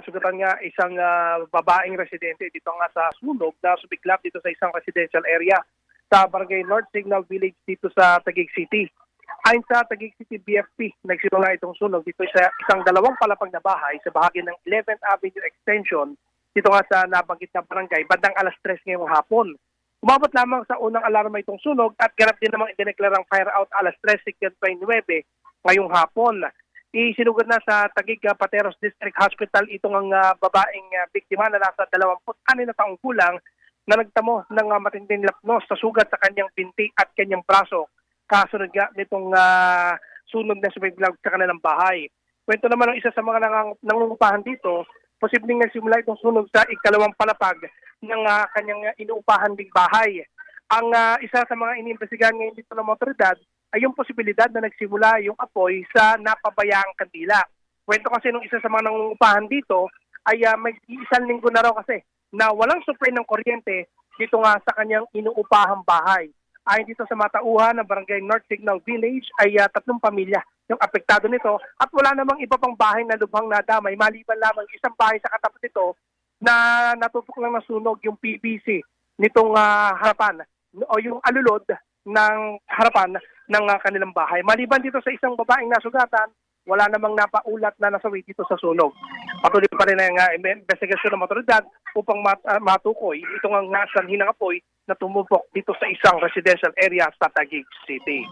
Sugatan nga isang babaeng residente dito nga sa sunog na sumiklap dito sa isang residential area sa Barangay North Signal Village dito sa Taguig City. Ayon sa Taguig City BFP, nagsimula itong sunog dito sa isang dalawang palapag na bahay sa bahagi ng 11th Avenue Extension dito nga sa nabanggit na barangay bandang alas 3 ngayong hapon. Umabot lamang sa unang alarma itong sunog at ganap din namang idineklarang fire out alas 3:29 ngayong hapon. Isinugod na sa Taguig Pateros District Hospital itong ang babaeng biktima na nasa 26 na taong gulang na nagtamo ng matinding lapnos sa sugat sa kanyang binti at kanyang braso. Kasunod nga nitong sunog na sumiblag sa kanilang bahay. Kwento naman ng isa sa mga nangungupahan dito, posibleng nagsimula itong sunog sa ikalawang palapag ng kanyang inuupahan ding bahay. Ang isa sa mga iniimbestigahan ngayon dito ng otoridad ay yung posibilidad na nagsimula yung apoy sa napabayaang kandila. Kwento kasi nung isa sa mga nangungupahan dito ay may isang linggo na raw kasi na walang supply ng kuryente dito nga sa kanyang inuupahang bahay. Ayon dito sa matauhan ng Barangay North Signal Village ay 3 pamilya yung apektado nito at wala namang iba pang bahay na lubhang nadamay maliban lamang isang bahay sa katapat nito na natutok lang ng sunog yung PVC nitong harapan o yung alulod ng harapan ng kanilang bahay. Maliban dito sa isang babaeng nasugatan, wala namang napaulat na nasawi dito sa sunog. Patuloy pa rin ang investigasyon ng otoridad upang matukoy itong ang nasanhin ng apoy na tumupok dito sa isang residential area sa Taguig City.